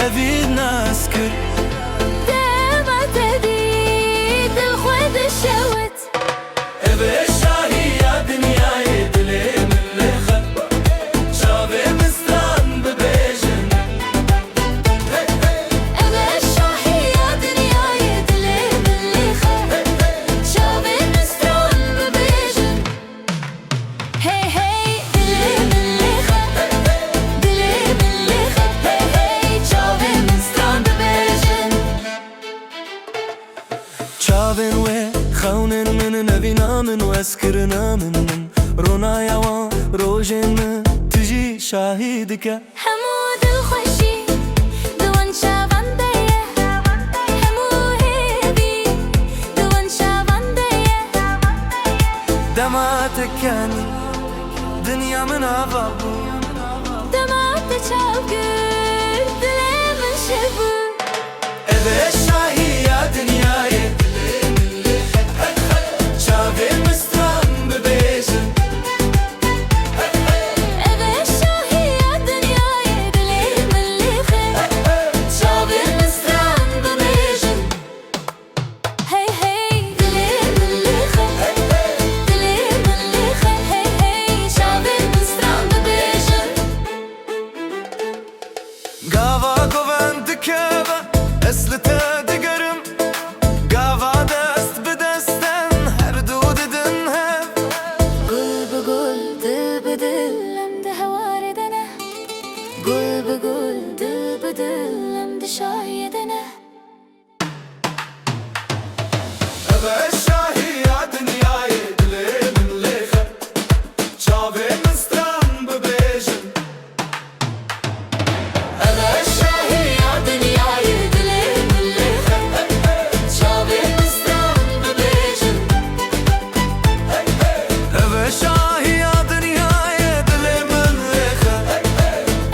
زفيد ناس كل دائما تديد الخوذ الشوت ابي الشاهي يا دنياي دلي من لخت شافي مستان ببيجن ابي الشاهي يا دنياي دلي من لخت شافي مستان ببيجن هي هي دلي من لخت دلي من لخت هي هي شافي مستان ببيجن شافن وي خونن من نبينا من واسكرنا من رونا يوان روجن من تجي شاهدك حمود الخشي دوان شافان ديه حمو هيبي دوان شافان ديه دمعتك يعني دنيا من عبابو دمعت شاوكر دلي من شبو ابي الشاهي يا دنياي شافي مستان ببيجن ابي الشاهي يا دنياي دلي من لخت شافي مستان ببيجن هي هي دلي من لخت دلي من لخت هي هي شافي مستان ببيجن قافا قوان دكابا اسلتا دقرم قافا دست بدستن هردود دنهب قول بقول دل بدل لمد هواردنا قول بقول دل بدل لمد شايدنا ابي الشاهي يا دنياي دلي من لخت شافي مستان ببيجن أبا الشاهي يا دنياي دلي من لخت شافي مستان ببيجن ابي الشاهي يا دنياي دلي من لخت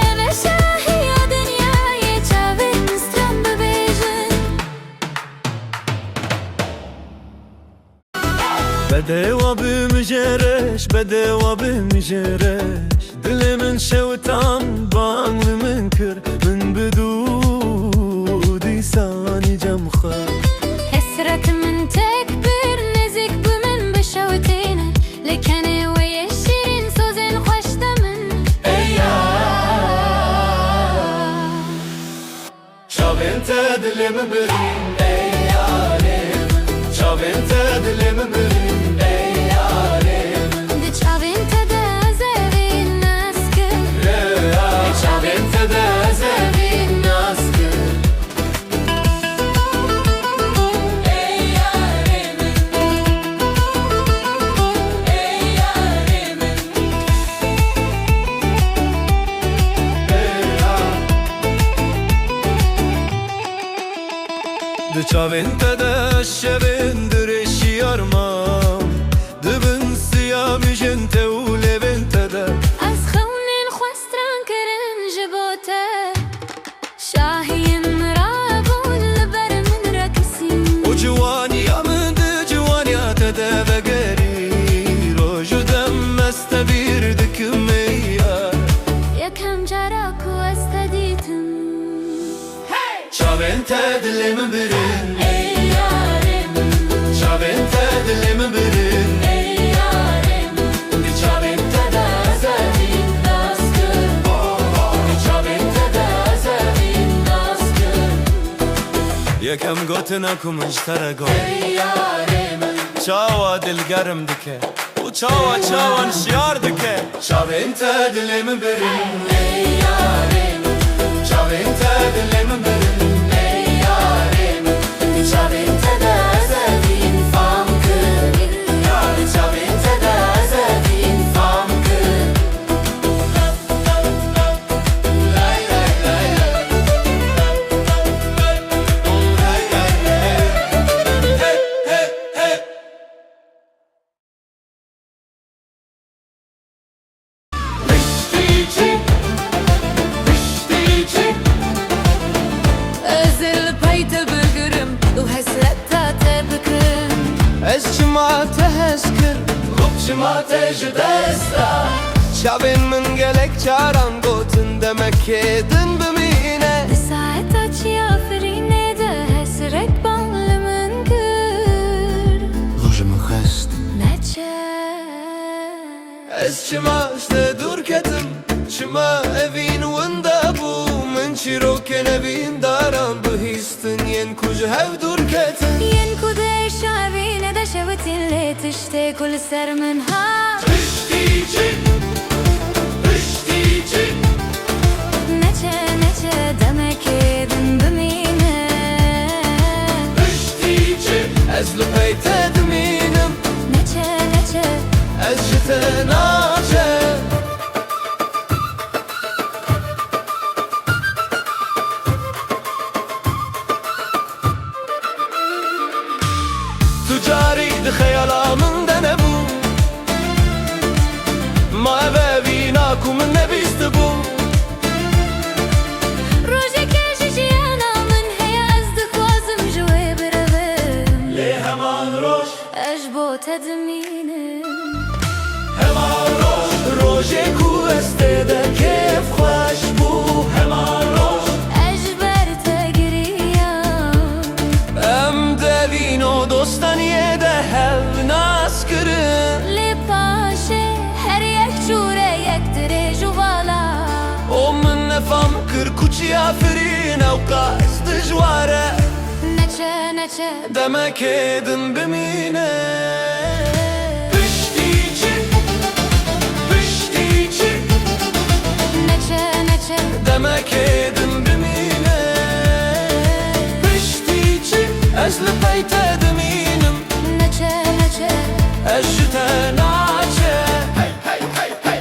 أبا الشاهي يا دنياي شافي مستان ببيجن بدوا بمجرش بدوا بمجرش دلي من شوتان بان منكر من بدودي ساني جمخر حسرة من تكبر نزك بمن بشوتينا لكن ويا الشيرين سوزن خوش دمن شاف انت دلي من برين اي عالم شاف انت دلي من برين اي عالم دي شافين تدا زبين ناسكر شاف انت دا زبين ناسكر دچاوین تدا شبین درشی ارمام دبن سیامی جنته و لبن تدا از خونين خواستران كرن جبوته شاهين رابون لبر من ركسين و جوانی من ده جوانی تدا بگری روج دم استبیر دکمیا يا كم جراك واستديتم شاوین تدلی من برین اي يارم شاوین تدلی من برین اي يارم دی شاوین تدا زبين ناسكر دی شاوین تدا زبين ناسكر یکم گوتنا کمش ترگو اي يارم چاوا دل گرم دکه و چاوا انشیار دکه شاوین تدلی من برین اي يارم شاوین تدلی من برین اي يارم شافين تدا زبين فامكر شاوین تدا زبين فامكر أزل بيت بقرم وهسلتها تبكر ما تهسكر خب ما تجدستا شابين من قلك چاران قوتن دمك يدن بمينه ساعة ما evin وندابو من شروك نبين دارم بهيستن ينكوج هودور كتن ينكو ده شعبي ندى شوتين اللي تشتي كل سر منها Piştici, piştici نچه نچه demek edin bimine Piştici, ez li peyte diminim نچه نچه Ez jite nace Tücari di xeyalamın de ne bu Ma eve vinaku min nebisti bu روزی که جیانا من هیا از دخوازم جوی بروم Li heman roş, اش بو تدمینم heman roş Roje ku este de kef xoş bu Heman roş اش بر تگریم Em de vino dostaniye de hev nas kirin لی پاشه هر یک جوره یک دره جوالا O min nefam kir kuçiya firin ew qas dijware نچه نچه Demek edin bimine Piştici, piştici نچه نچه Demek edin bimine Piştici, ez li peyte diminim نچه نچه Ez jite naçe Hey hey hey hey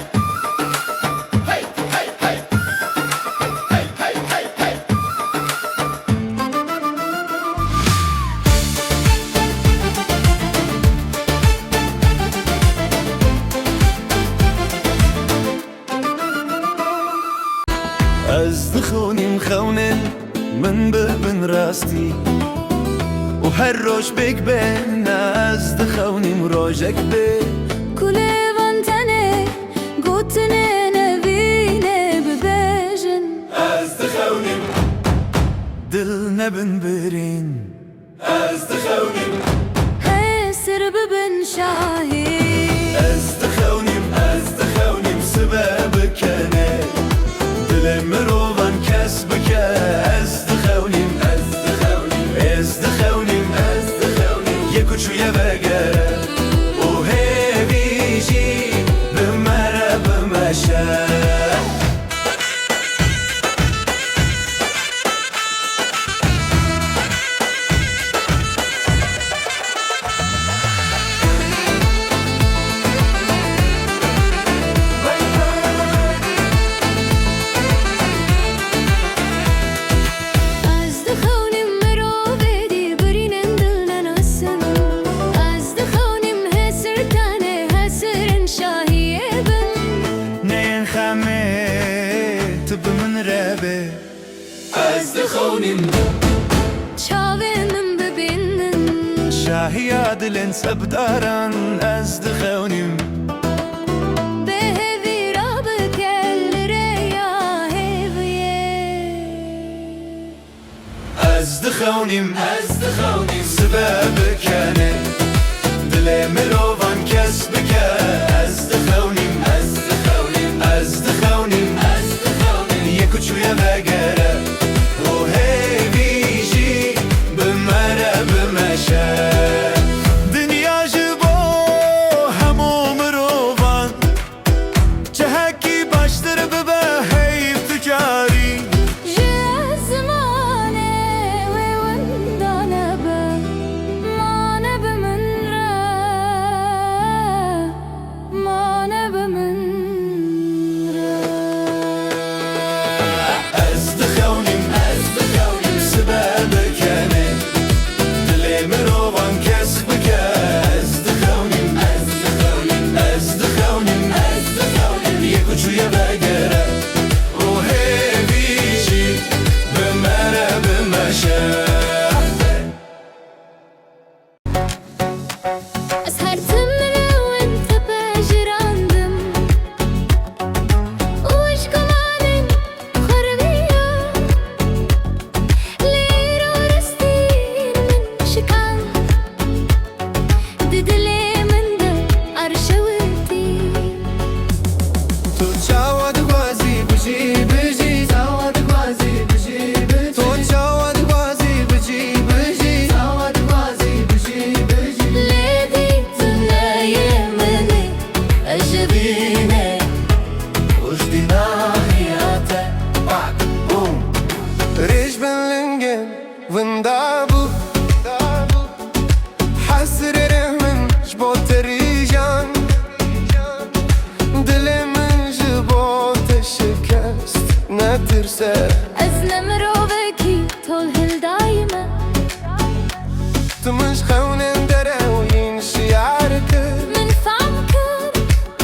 Hey hey hey Hey hey hey hey Ez dixonim xewnin min bibin rastî û her roj bêk ben ez dixewnim rojek bê کلیوان تنه گوتنه نبینه ببیجن Ez dixewnim dil nebin birîn Ez dixewnim هسر ببن شاهی Ez dixewnim sibe bikene Dilê mirovan kes bike Ez dixewnim Ez dixewnim Yek û çûye vegere û hêvî jî bimere bimeşe از دخونیم مرو بدی برینن دلن اسن از دخونیم هسر تنه هسرن شاهیه بن Neyin xemê tu bi min re bê Ez dixewnim çave من ببینن Şahiya dilên sebdaran Ez dixewnim به هوی را بکل ریا هویه Ez dixewnim Sibe bikene Dilê mirovan kes bike Ez dixewnim Ez dixewnim Yek û çûye vegere û hêvî jî bimere bimeşe Dinya ji bo hemû mirovan Cehekî baştir bibe heyv tu carî زمانه و وندانه به مانه به من را مانه به من را Ez dixewnim sibe bikene Dilê mirovan kes bike Ez dixewnim Yek û çûye vegere û hêvî jî bimere bimeşe از هر تمره و انت بجراندم وش كمان خربيه ليرو رستين من شكان ددلي من ده عرشوتي Tu çawa dixwazî ريش بلنجن وندابو حسر رحمن جبوت ريجان دل من جبوت شكست نترسى أزلم روبكي طول هل دايما تمش خونن دراوين شعرك من فمك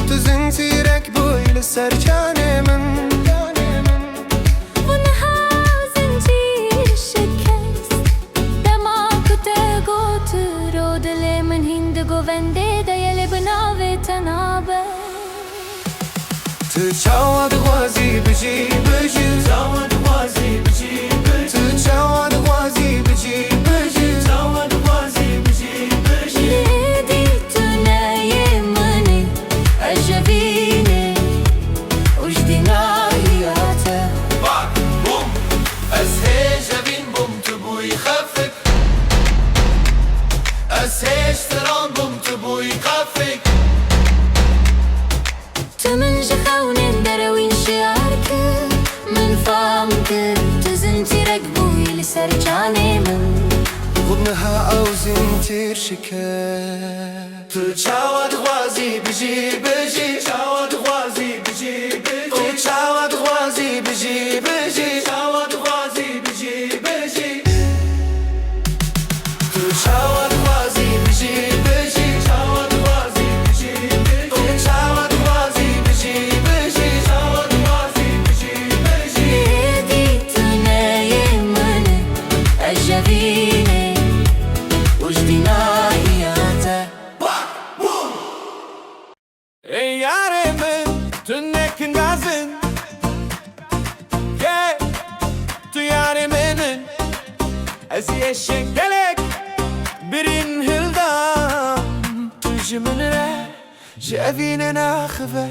تزنتي ركبوي لسرجاني من تتشاود غوازي بجي بجي تتشاود غوازي بجي بجي تتشاود غوازي بجي بجي تتشاود غوازي بجي بجي ليدي تنايمني أجبيني وجدنا هياته باك بوم أسهي جبين بوم تبو يخفك أسهي اشتران بوم تبو يخفك تمنج خونن دروين شعرك من فمك تزنتي ركبوي لسرجاني من غضنها أو زنتير شكا تتشاود غوازي بجي بجي تتشاود غوازي بجي بجي تتشاود غوازي بجي بجي تتشاود غوازي بجي بجي تتشاود غوازي بجي بجي تتشاود غوازي بجي بجي تتشاود غوازي بجي بجي تتشاود غوازي بجي بجي ليدي تنايمني أجبيني وجدنا هياته Ey yarimin tünnekin gazın Ye tu yariminin Ez yeşek gelek birin hildam Tujmin re Jevinin akhve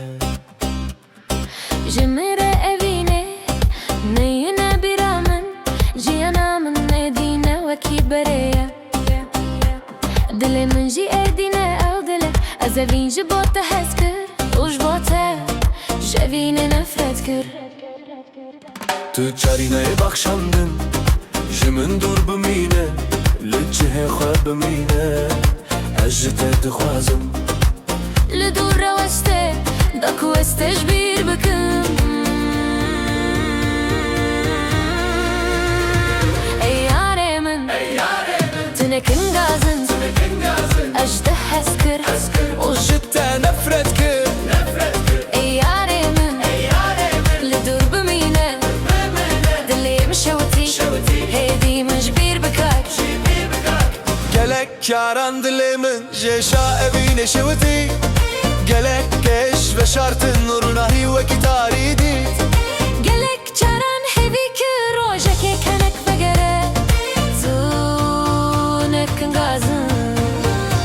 جمرة أبيني نينا برامن جيانا من ندينا وكي بريا دل من جي أدينا أو دل أزفين جبوتا هسكر وجبوتا جفين نفرت كر Tu çarine bakşandın Jimin dur bimine Lücihe xwe bimine Ez ji te dixwazim لدور وسته داك وسته جبير بكم أي يارمن تنكن غازن أجده هسكر وجد te nefret kir أي يارمن لدور بمينه دلي مشوتي هيدي من جبير بكاك Gelek karan dilimin Jeşa evine şevti Gelek geş ve şartın nuruna hive kitari dit قالك جران هذيك روجك كانك فقرة زونك غازن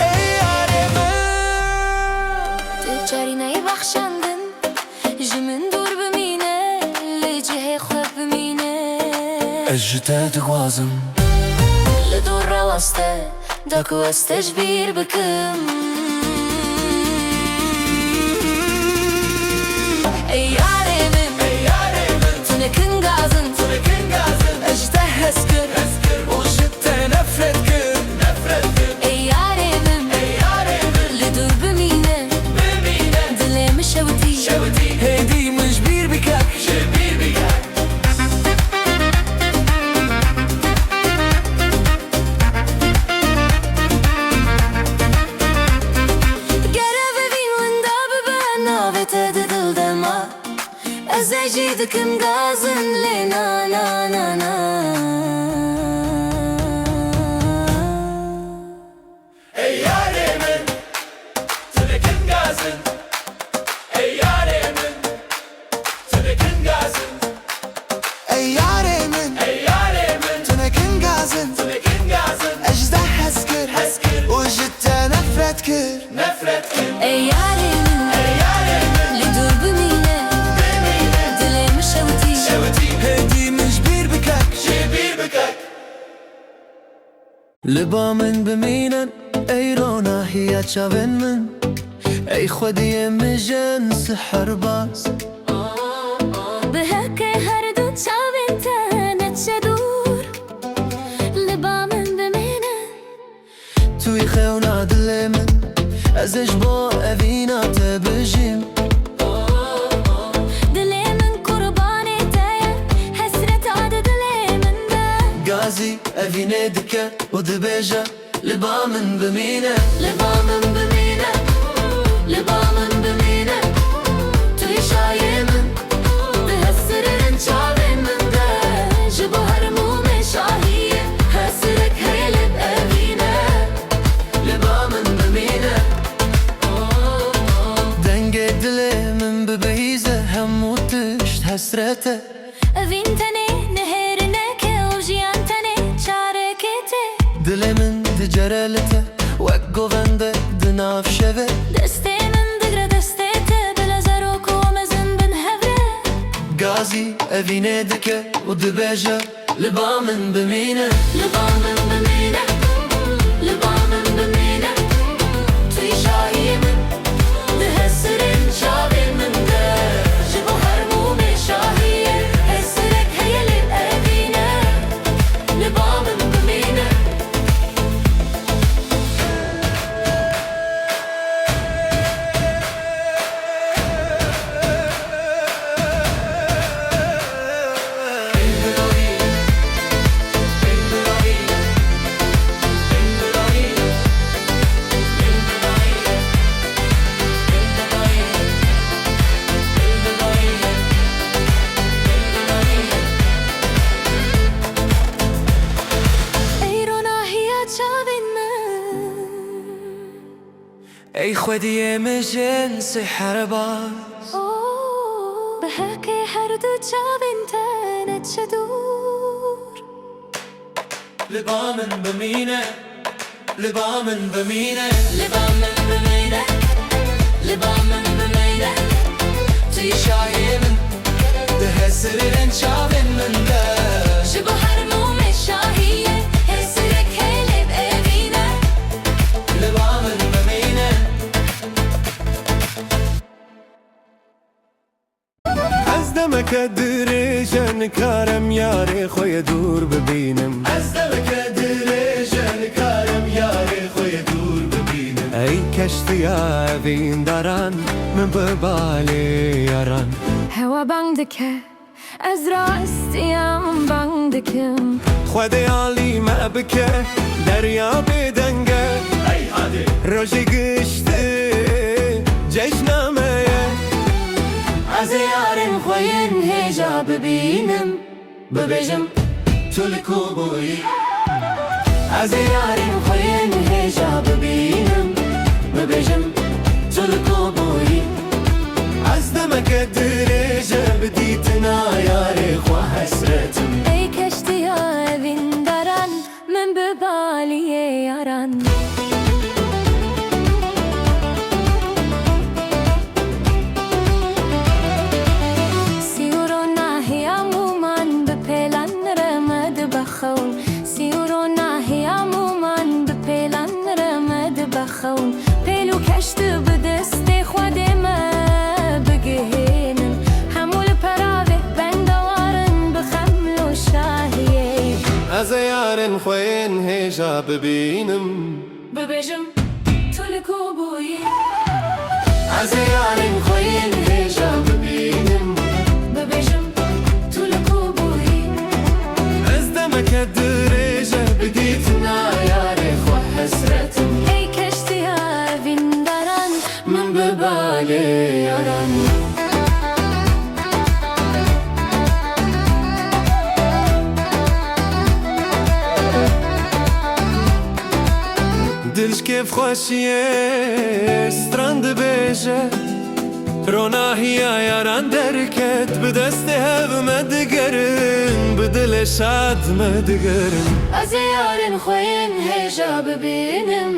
Ey yarimin تجارينا يبخشندن جمن دور بمينة لجهي خواب بمينة Ez ji te dixwazim لدور رواسته داك واسته جبير بكم أي يارمن تنكن غازن Ejde heskir وجد te nefret kir أي يارمن لدور بمينة دلي مشوتي Heydi min jbir bikak قرب بين وندا ببانا بتددل دما أزاجيدكم غازن لنا نا نا نا Ey yarimin Tünekin gazın Ey yarimin Tünekin gazın Ey yarimin Tünekin gazın Ejde heskir وجد te nefret kir أي يارمن لدور بمينة دلي مشوتي Heydi min jbir bikak Liba min biminen Ey rona hiya çaven min Ey xwediye mijen sihir baz بهك هردو تشاوين تانا تشدو ازش با اوینا تبجیم دلی من قربانی تایه حسرت عاد دلی من ده غازي اوینه دکه و دبیجه لبا من بمینه لبا من بمینه لبا من بمینه توی شای من ده حسرن چاوین من ده جبو هرموم شاهیه حسرک هیلب اوینه لبا من بمینه دنگ دل من ببیزه همو تشت حسرته اوین تنه نهر نکه و جیان تنه چارکته دل من دجرلته وک گوونده دناف شوه دسته من دگره دسته ته بلا زروک و مزن بن هوره غازي اوینه دکه و دبیجه لبا من بمینه لبا من بمینه لبا من بمینه توی شایی من ده حسرن چاوین من ده جبو هرموم شاهیه حسرک هیلب اوینه لبا من بمینه ای روناهیا چاوین من ای خودی مجن سحر باز به حق هر دو چاوین تنت شدور لبا من بمینه لبا من بمینه لبا من بمینه لبا من بمینه توی شای من ده حسرن چاوین من ده جبو هرموم شاهیه حسرک هیلب اوینه لبا من بمینه از دمک درێژە کارم یاری خۆی دوور ببینم از دمکه دلجن کارم یاری خوی دور ببینم ئەی کەشتیاوین داران من ببالێ یاران هوا بانگ دکه از راستیم بانگ دکم خودیالی ما بکە دەریا بێدەنگە ای هادی ڕۆژی گشتێ جەژنامەیە از یارن خوین هجا ببینم ببیجم تلکو بوی از یارن خوین هجا ببینم ببیجم تلکو بوی از دمکه درێژە بدیتنا یاری خوا حسرتم ای کشتی اوین دارن من ببالیه یاران سیورو ناهیامو من بپیلن رمد بخون سیورو ناهیامو من بپیلن رمد بخون پیلو کشت بدست خودم بگهینم همول پراوه بندوارن بخمل و شاهیه ئەز یارن خۆێن هێژا ببینم ببیجم تلکو بویی از یارین خوین هجا ببینم ببیجم تلکو بویی ئەس دەمەکە درێژە بدیتنا یاری خوا حسرتم ای کشتی اوین دارن من ببالی یاران دلش کێف خۆشیێ ستران دبێژە ڕۆناهیە یاران دەرکەت بدەستێ هەبمە دگەرن بدلێ شادمە دگەرن از یارن خوین هجا ببینم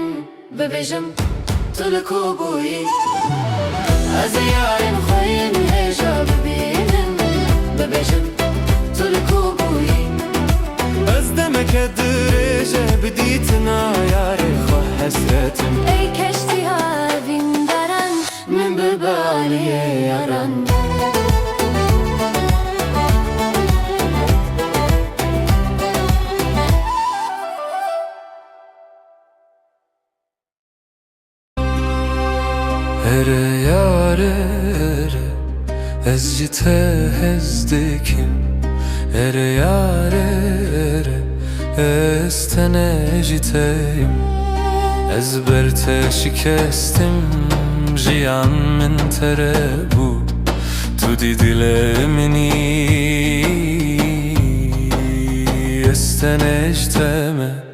ببیجم تلکو بوی از یارن خوین هجا ببینم ببیجم تلکو بویی ئەس دەمەکە درێژە بدیتنا یارێ خۆ حەسرەتم ای کشتی اوین دارن من ببالیه یاران Ez ji te hez dikim ere yare ere ez tene ji teyim Ez ber te şikestim jiyan min tere bu Tu di dile minî ez tene ji te me